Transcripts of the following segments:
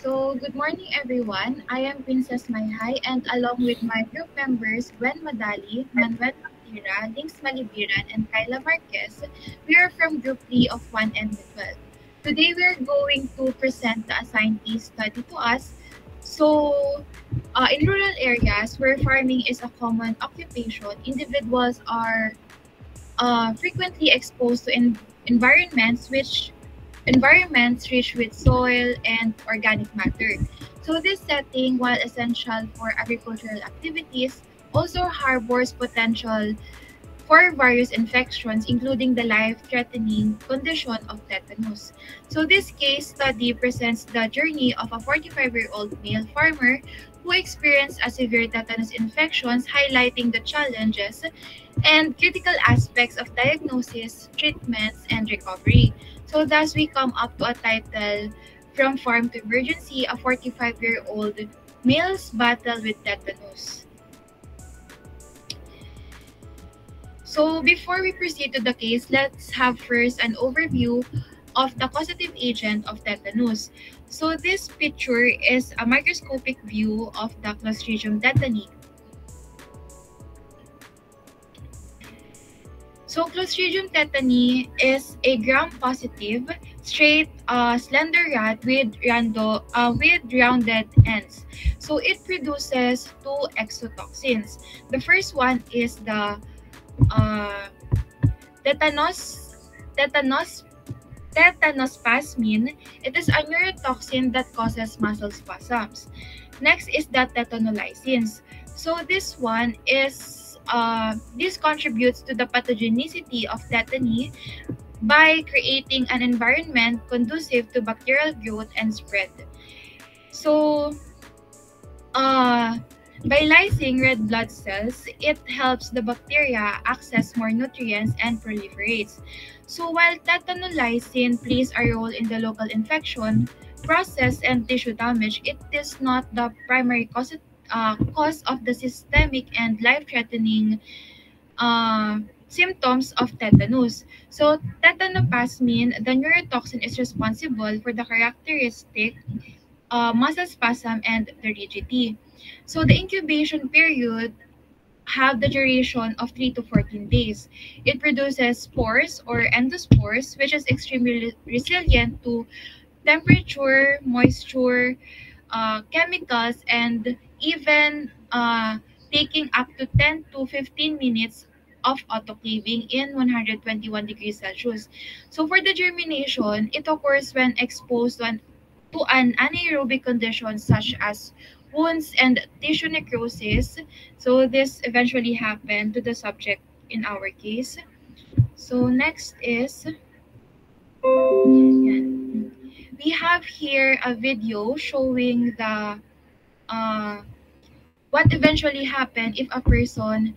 Good morning everyone. I am Princess Mayhay and along with my group members Gwen Madali, Manuel Pactira, Links Malibiran, and Kyla Marquez, we are from Group 3 of 1 and 12. Today we are going to present the assigned case study to us. In rural areas where farming is a common occupation, individuals are frequently exposed to environments rich with soil and organic matter. So this setting, while essential for agricultural activities, also harbors potential for various infections, including the life-threatening condition of tetanus. So this case study presents the journey of a 45-year-old male farmer who experienced a severe tetanus infections, highlighting the challenges and critical aspects of diagnosis, treatments, and recovery. So thus we come up to a title, From Farm to Emergency, a 45-year-old male's battle with tetanus. So before we proceed to the case, let's have first an overview of the causative agent of tetanus. So this picture is a microscopic view of the Clostridium tetani. So Clostridium tetani is a gram-positive, straight, slender rat with rounded ends. So it produces two exotoxins. The first one is the tetanospasmin. It is a neurotoxin that causes muscle spasms. Next is the tetanolysins. So this one is this contributes to the pathogenicity of tetany by creating an environment conducive to bacterial growth and spread. So by lysing red blood cells, it helps the bacteria access more nutrients and proliferates. So while tetanolysin plays a role in the local infection process and tissue damage, it is not the primary cause of the systemic and life-threatening symptoms of tetanus. So tetanoplasmin, the neurotoxin, is responsible for the characteristic muscle spasm and the rigidity. So the incubation period have the duration of 3 to 14 days. It produces spores or endospores, which is extremely resilient to temperature, moisture, chemicals, and even taking up to 10 to 15 minutes of autoclaving in 121 degrees Celsius. So for the germination, it occurs when exposed to an anaerobic condition such as wounds and tissue necrosis. So this eventually happened to the subject in our case. So next is, yan. We have here a video showing the what eventually happened if a person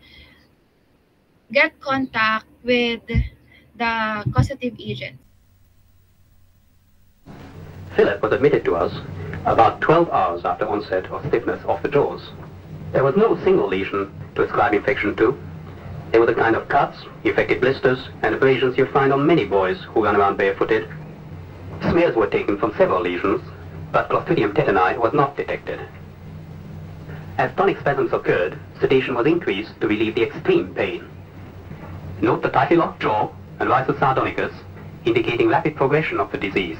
get contact with the causative agent. Philip was admitted to us about 12 hours after onset of stiffness of the jaws. There was no single lesion to ascribe infection to. They were the kind of cuts, infected blisters, and abrasions you'd find on many boys who run around barefooted. Smears were taken from several lesions, but Clostridium tetani was not detected. As tonic spasms occurred, sedation was increased to relieve the extreme pain. Note the tightly locked jaw and risus sardonicus, indicating rapid progression of the disease.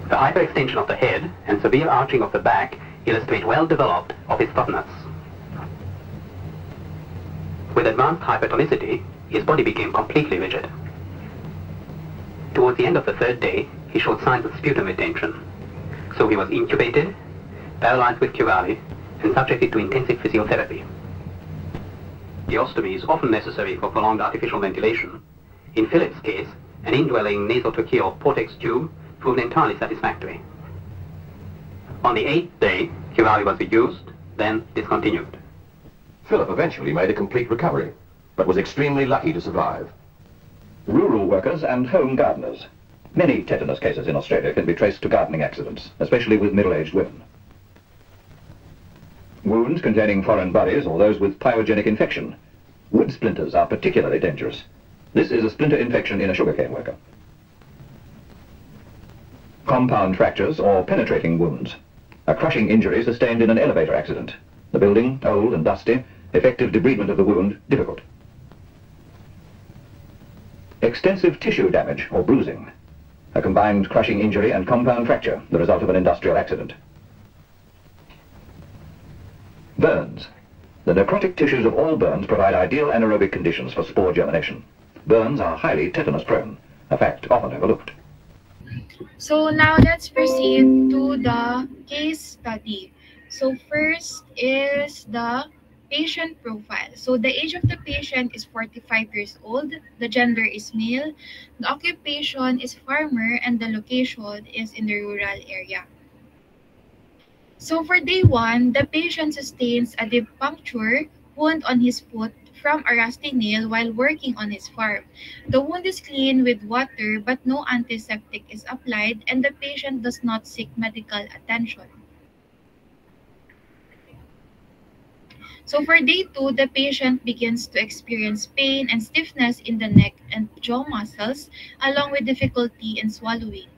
The hyperextension of the head and severe arching of the back illustrate well-developed opisthotonos. With advanced hypertonicity, his body became completely rigid. Towards the end of the third day, he showed signs of sputum retention. So he was intubated, paralyzed with curare, and subjected to intensive physiotherapy. The ostomy is often necessary for prolonged artificial ventilation. In Philip's case, an indwelling nasotracheal portex tube proved entirely satisfactory. On the 8th day, curare was reduced, then discontinued. Philip eventually made a complete recovery, but was extremely lucky to survive. Rural workers and home gardeners. Many tetanus cases in Australia can be traced to gardening accidents, especially with middle-aged women. Wounds containing foreign bodies or those with pyogenic infection. Wood splinters are particularly dangerous. This is a splinter infection in a sugarcane worker. compound fractures or penetrating wounds. A crushing injury sustained in an elevator accident. The building, old and dusty, effective debridement of the wound difficult. Extensive tissue damage or bruising. A combined crushing injury and compound fracture, the result of an industrial accident. Burns. The necrotic tissues of all burns provide ideal anaerobic conditions for spore germination. Burns are highly tetanus prone, a fact often overlooked. So now let's proceed to the case study. So first is the patient profile. So the age of the patient is 45 years old, the gender is male, the occupation is farmer, and the location is in the rural area. So for day 1, the patient sustains a deep puncture wound on his foot from a rusty nail while working on his farm. The wound is cleaned with water but no antiseptic is applied and the patient does not seek medical attention. So for day 2, the patient begins to experience pain and stiffness in the neck and jaw muscles along with difficulty in swallowing.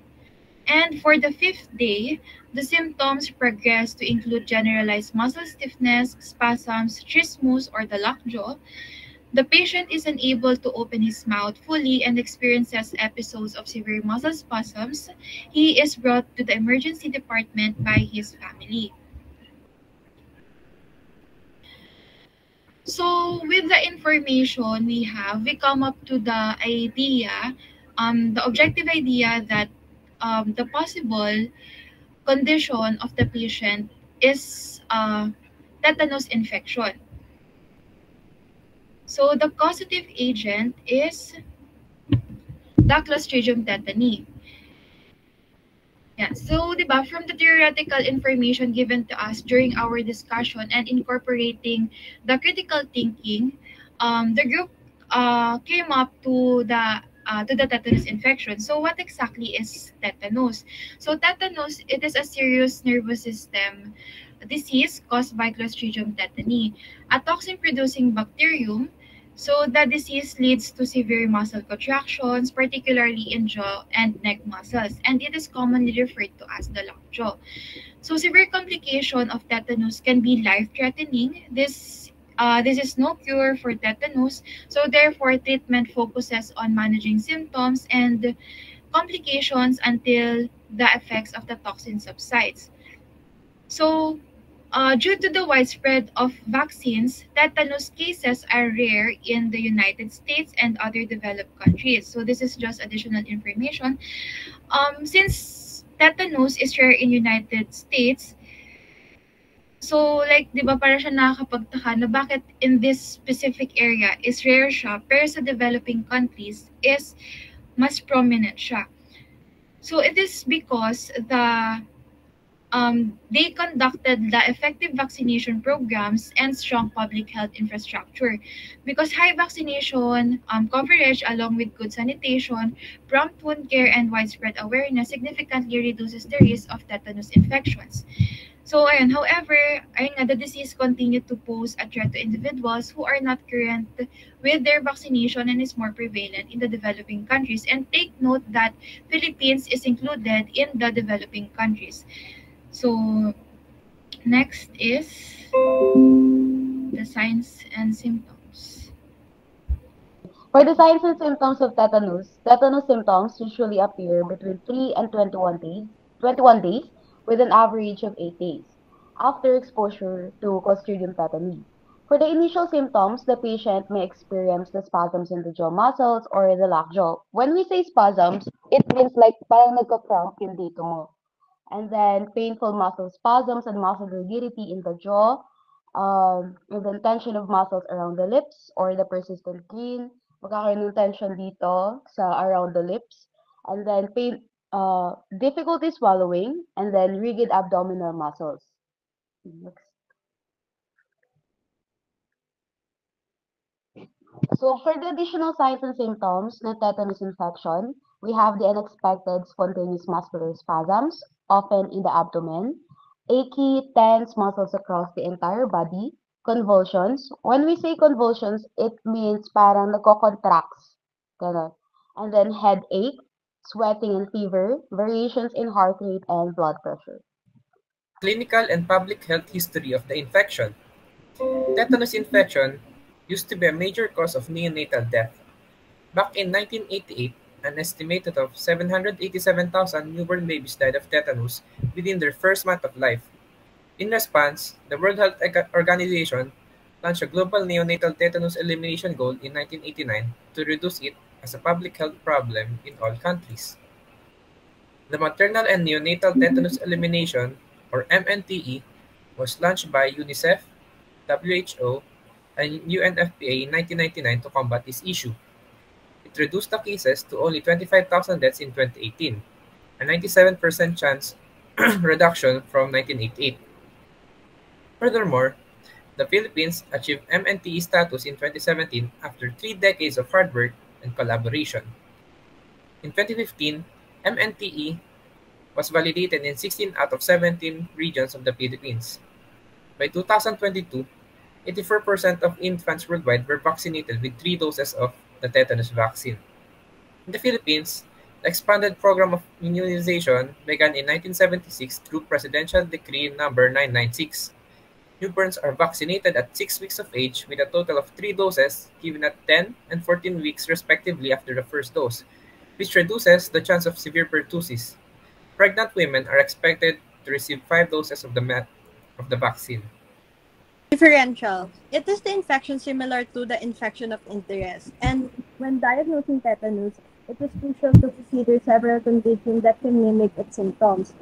And for the 5th day, the symptoms progress to include generalized muscle stiffness, spasms, trismus, or the lockjaw. The patient is unable to open his mouth fully and experiences episodes of severe muscle spasms. He is brought to the emergency department by his family. So with the information we have, we come up to the idea, the objective idea that the possible condition of the patient is tetanus infection. So the causative agent is the Clostridium tetani. Yeah, so diba, from the theoretical information given to us during our discussion and incorporating the critical thinking, the group came up to the tetanus infection. So what exactly is tetanus? So tetanus, it is a serious nervous system disease caused by Clostridium tetani, a toxin-producing bacterium. So the disease leads to severe muscle contractions, particularly in jaw and neck muscles, and it is commonly referred to as the lockjaw. So severe complication of tetanus can be life-threatening. This is no cure for tetanus, so therefore treatment focuses on managing symptoms and complications until the effects of the toxin subsides. So due to the widespread of vaccines, tetanus cases are rare in the United States and other developed countries. So this is just additional information. Since tetanus is rare in United States, so like, di ba, para siya nakakapagtaka na bakit in this specific area is rare siya, pero sa developing countries is mas prominent siya. So it is because they conducted the effective vaccination programs and strong public health infrastructure. Because high vaccination coverage along with good sanitation, prompt wound care, and widespread awareness significantly reduces the risk of tetanus infections. So, ayun, however, the disease continued to pose a threat to individuals who are not current with their vaccination and is more prevalent in the developing countries. And take note that Philippines is included in the developing countries. So, next is the signs and symptoms. For the signs and symptoms of tetanus symptoms usually appear between 3 and 21 days with an average of 8 days after exposure to Clostridium tetani. For the initial symptoms, the patient may experience the spasms in the jaw muscles or the lockjaw. When we say spasms, it means like parang nagka-cramp yung dito mo. And then painful muscle spasms and muscle rigidity in the jaw, and then tension of muscles around the lips or the persistent grin, magkakaroon ng tension dito sa around the lips, and then difficulty swallowing, and then rigid abdominal muscles. Next. So for the additional signs and symptoms ng tetanus infection, we have the unexpected spontaneous muscular spasms, often in the abdomen, achy, tense muscles across the entire body, convulsions. When we say convulsions, it means parang nagko-contracts. Ganun. And then headache, sweating and fever, variations in heart rate and blood pressure. Clinical and public health history of the infection. Tetanus infection used to be a major cause of neonatal death. Back in 1988, an estimated of 787,000 newborn babies died of tetanus within their first month of life. In response, the World Health Organization launched a global neonatal tetanus elimination goal in 1989 to reduce it as a public health problem in all countries. The Maternal and Neonatal Tetanus Elimination, or MNTE, was launched by UNICEF, WHO, and UNFPA in 1999 to combat this issue. It reduced the cases to only 25,000 deaths in 2018, a 97% chance reduction from 1988. Furthermore, the Philippines achieved MNTE status in 2017 after 3 decades of hard work and collaboration. In 2015, MNTE was validated in 16 out of 17 regions of the Philippines. By 2022, 84% of infants worldwide were vaccinated with 3 doses of the tetanus vaccine. In the Philippines, the expanded program of immunization began in 1976 through Presidential Decree No. 996. Newborns are vaccinated at 6 weeks of age with a total of 3 doses given at 10 and 14 weeks respectively after the first dose, which reduces the chance of severe pertussis. Pregnant women are expected to receive 5 doses of the vaccine. Differential. It is the infection similar to the infection of interest, and when diagnosing tetanus, it is crucial to consider several conditions that can mimic its symptoms.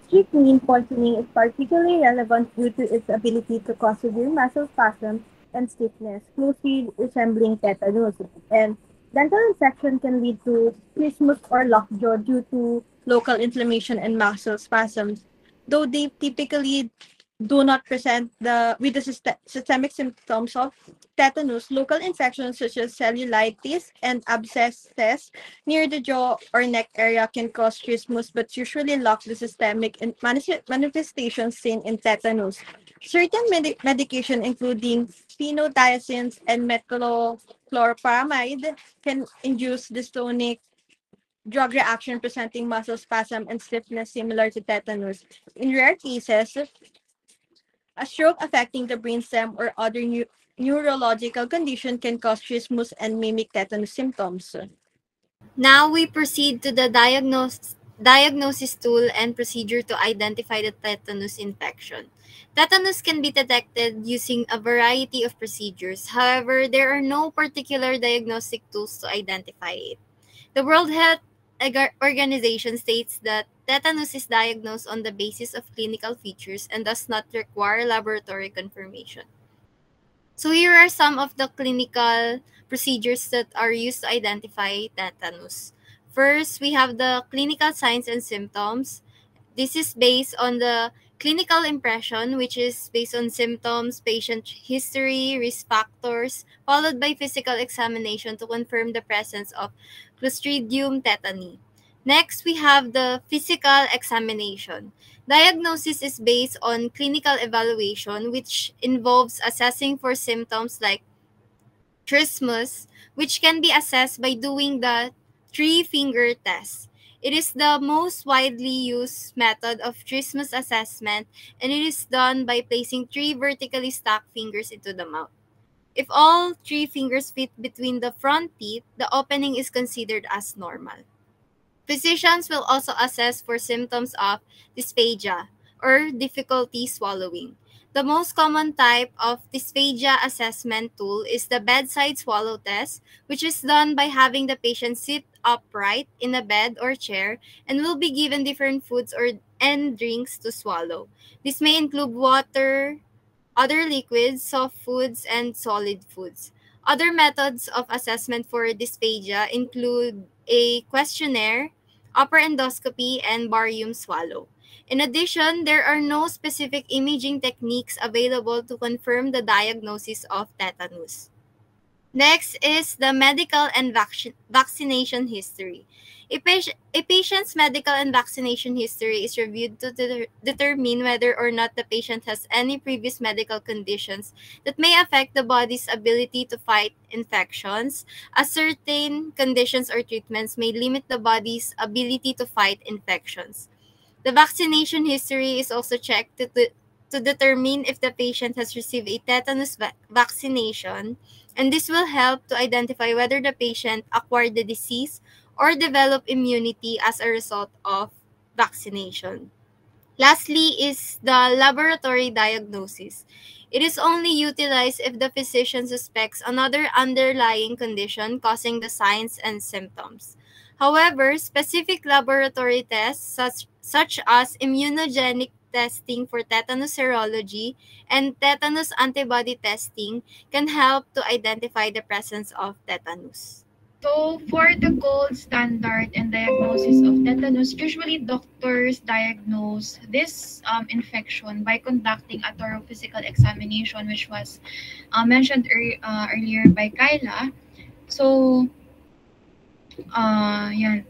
Strict mean poisoning is particularly relevant due to its ability to cause severe muscle spasm and stiffness, closely resembling tetanus. And dental infection can lead to trismus or lockjaw due to local inflammation and muscle spasms, though they typically do not present with the systemic symptoms of tetanus. Local infections such as cellulitis and abscesses near the jaw or neck area can cause trismus, but usually lack the systemic manifestations seen in tetanus. Certain medication, including phenothiazines and metoclopramide, can induce dystonic drug reaction presenting muscle spasm and stiffness similar to tetanus. In rare cases, a stroke affecting the brainstem or other neurological condition can cause trismus and mimic tetanus symptoms. Now we proceed to the diagnosis tool and procedure to identify the tetanus infection. Tetanus can be detected using a variety of procedures. However, there are no particular diagnostic tools to identify it. The World Health Organization states that tetanus is diagnosed on the basis of clinical features and does not require laboratory confirmation. So here are some of the clinical procedures that are used to identify tetanus. First, we have the clinical signs and symptoms. This is based on the clinical impression, which is based on symptoms, patient history, risk factors, followed by physical examination to confirm the presence of Clostridium tetani. Next, we have the physical examination. Diagnosis is based on clinical evaluation, which involves assessing for symptoms like trismus, which can be assessed by doing the three-finger test. It is the most widely used method of trismus assessment, and it is done by placing 3 vertically stacked fingers into the mouth. If all 3 fingers fit between the front teeth, the opening is considered as normal. Physicians will also assess for symptoms of dysphagia or difficulty swallowing. The most common type of dysphagia assessment tool is the bedside swallow test, which is done by having the patient sit upright in a bed or chair and will be given different foods and drinks to swallow. This may include water, other liquids, soft foods, and solid foods. Other methods of assessment for dysphagia include a questionnaire, upper endoscopy, and barium swallow. In addition, there are no specific imaging techniques available to confirm the diagnosis of tetanus. Next is the medical and vaccination history. A patient's medical and vaccination history is reviewed to determine whether or not the patient has any previous medical conditions that may affect the body's ability to fight infections, as certain conditions or treatments may limit the body's ability to fight infections. The vaccination history is also checked to determine if the patient has received a tetanus vaccination, and this will help to identify whether the patient acquired the disease or developed immunity as a result of vaccination. Lastly is the laboratory diagnosis. It is only utilized if the physician suspects another underlying condition causing the signs and symptoms. However, specific laboratory tests such as immunogenic testing for tetanus serology and tetanus antibody testing can help to identify the presence of tetanus. So, for the gold standard and diagnosis of tetanus, usually doctors diagnose this infection by conducting a thorough physical examination, which was mentioned earlier by Kyla. So, yan.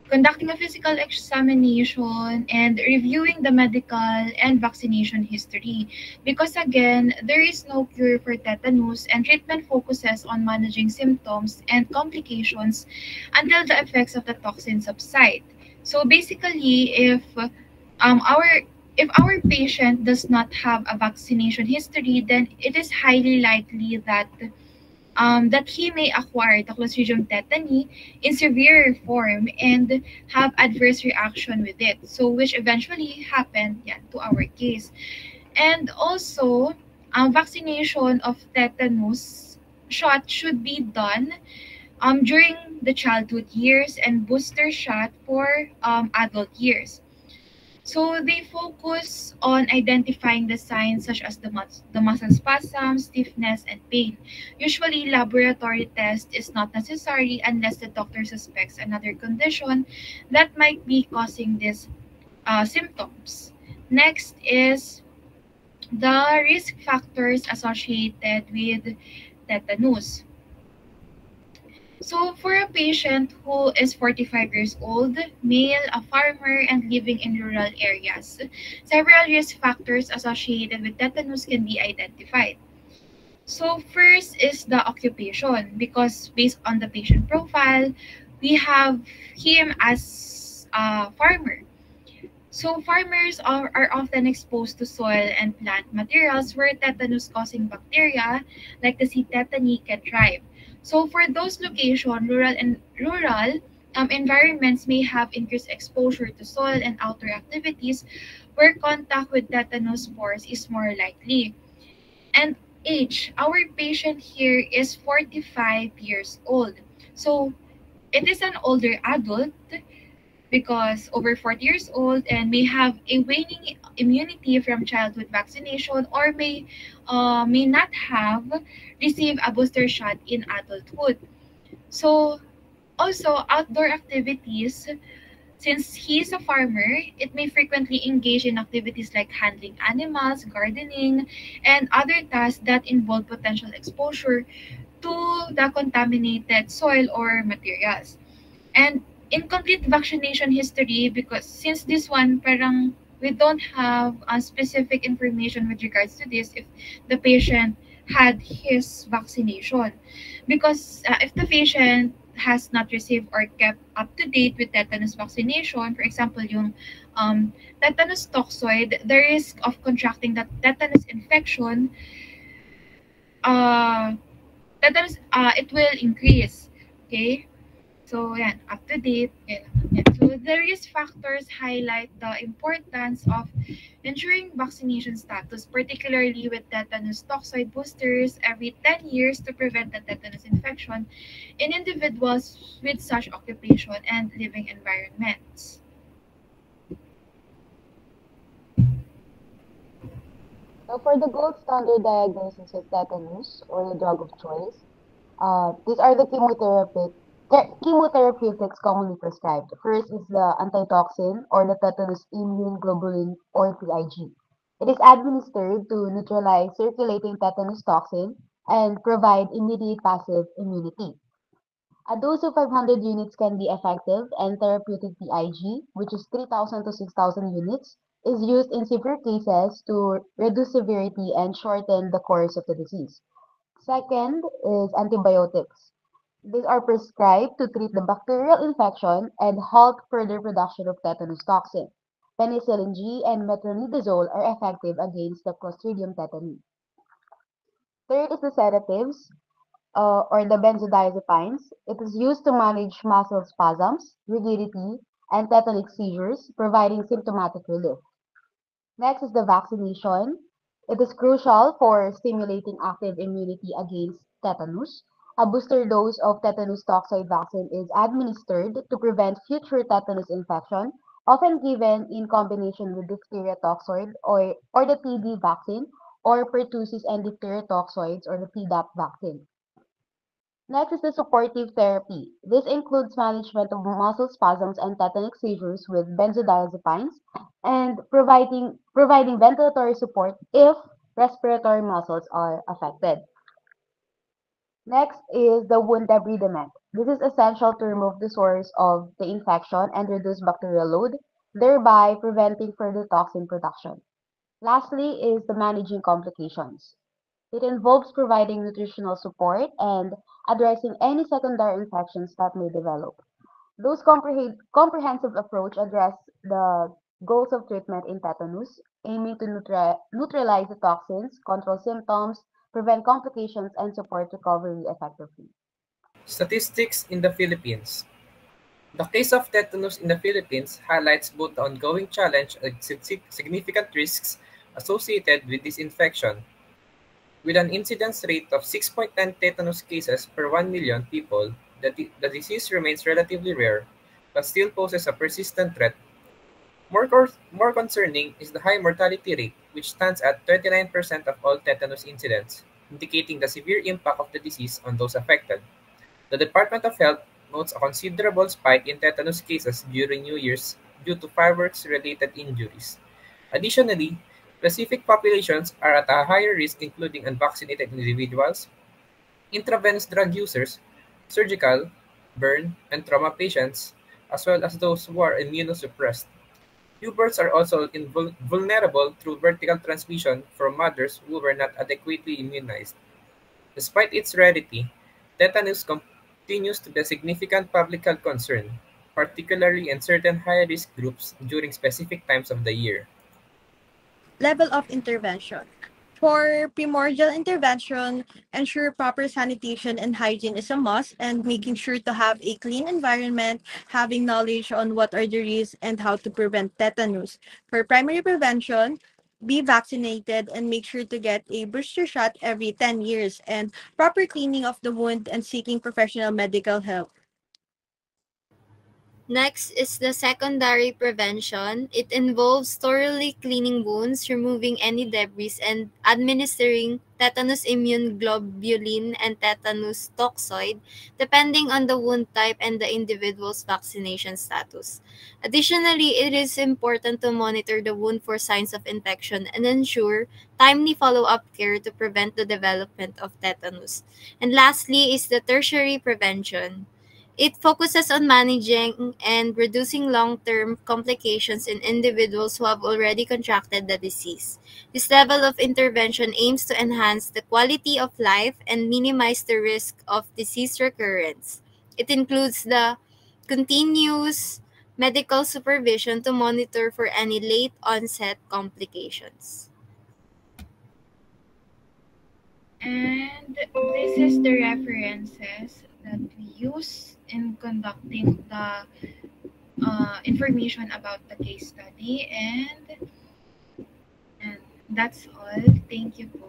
Conducting a physical examination and reviewing the medical and vaccination history. Because again, there is no cure for tetanus and treatment focuses on managing symptoms and complications until the effects of the toxin subside. So basically, if our patient does not have a vaccination history, then it is highly likely that he may acquire the Clostridium tetani in severe form and have adverse reaction with it. So, which eventually happened to our case. And also, vaccination of tetanus shot should be done during the childhood years and booster shot for adult years. So they focus on identifying the signs such as the muscle spasm, stiffness, and pain. Usually, laboratory test is not necessary unless the doctor suspects another condition that might be causing these symptoms. Next is the risk factors associated with tetanus. So, for a patient who is 45 years old, male, a farmer, and living in rural areas, several risk factors associated with tetanus can be identified. So, first is the occupation, because based on the patient profile, we have him as a farmer. So, farmers are often exposed to soil and plant materials where tetanus causing bacteria like the C. tetani can thrive. So for those locations, rural environments may have increased exposure to soil and outdoor activities where contact with tetanus spores is more likely. And age, our patient here is 45 years old. So it is an older adult because over 40 years old and may have a waning immunity from childhood vaccination or may not have received a booster shot in adulthood. So also outdoor activities, since he is a farmer, it may frequently engage in activities like handling animals, gardening, and other tasks that involve potential exposure to the contaminated soil or materials. And incomplete vaccination history, because since this one parang we don't have specific information with regards to this if the patient had his vaccination, because if the patient has not received or kept up to date with tetanus vaccination, for example yung tetanus toxoid, the risk of contracting the tetanus infection, uh, it will increase. Okay. So, yan, up to date. Yan. So, the risk factors highlight the importance of ensuring vaccination status, particularly with tetanus toxoid boosters every 10 years to prevent the tetanus infection in individuals with such occupation and living environments. So for the gold standard diagnosis of tetanus or the drug of choice, these are the chemotherapeutics commonly prescribed. First is the antitoxin or the tetanus immune globulin or TIG. It is administered to neutralize circulating tetanus toxin and provide immediate passive immunity. A dose of 500 units can be effective, and therapeutic TIG, which is 3,000 to 6,000 units, is used in severe cases to reduce severity and shorten the course of the disease. Second is antibiotics. These are prescribed to treat the bacterial infection and halt further production of tetanus toxin. Penicillin G and metronidazole are effective against the Clostridium tetani. Third is the sedatives, or the benzodiazepines. It is used to manage muscle spasms, rigidity, and tetanic seizures, providing symptomatic relief. Next is the vaccination. It is crucial for stimulating active immunity against tetanus. A booster dose of tetanus toxoid vaccine is administered to prevent future tetanus infection, often given in combination with diphtheria toxoid or the TB vaccine, or pertussis and diphtheria toxoids, or the Tdap vaccine. Next is the supportive therapy. This includes management of muscle spasms and tetanic seizures with benzodiazepines and providing ventilatory support if respiratory muscles are affected. Next is the wound debridement. This is essential to remove the source of the infection and reduce bacterial load, thereby preventing further toxin production. Lastly is the managing complications. It involves providing nutritional support and addressing any secondary infections that may develop. Those comprehensive approach address the goals of treatment in tetanus, aiming to neutralize the toxins, control symptoms, prevent complications, and support recovery effectively. Statistics in the Philippines. The case of tetanus in the Philippines highlights both the ongoing challenge and significant risks associated with this infection. With an incidence rate of 6.9 tetanus cases per 1 million people, the disease remains relatively rare, but still poses a persistent threat. More concerning is the high mortality rate, which stands at 29% of all tetanus incidents, indicating the severe impact of the disease on those affected. The Department of Health notes a considerable spike in tetanus cases during New Year's due to fireworks-related injuries. Additionally, specific populations are at a higher risk, including unvaccinated individuals, intravenous drug users, surgical, burn, and trauma patients, as well as those who are immunosuppressed. Newborns are also vulnerable through vertical transmission from mothers who were not adequately immunized. Despite its rarity, tetanus continues to be a significant public health concern, particularly in certain high-risk groups during specific times of the year. Level of intervention. For primordial intervention, ensure proper sanitation and hygiene is a must, and making sure to have a clean environment, having knowledge on what are the risks and how to prevent tetanus. For primary prevention, be vaccinated and make sure to get a booster shot every 10 years, and proper cleaning of the wound and seeking professional medical help. Next is the secondary prevention. It involves thoroughly cleaning wounds, removing any debris, and administering tetanus immune globulin and tetanus toxoid, depending on the wound type and the individual's vaccination status. Additionally, it is important to monitor the wound for signs of infection and ensure timely follow-up care to prevent the development of tetanus. And lastly is the tertiary prevention. It focuses on managing and reducing long-term complications in individuals who have already contracted the disease. This level of intervention aims to enhance the quality of life and minimize the risk of disease recurrence. It includes the continuous medical supervision to monitor for any late-onset complications. And this is the references that we use in conducting the information about the case study, and that's all. Thank you po.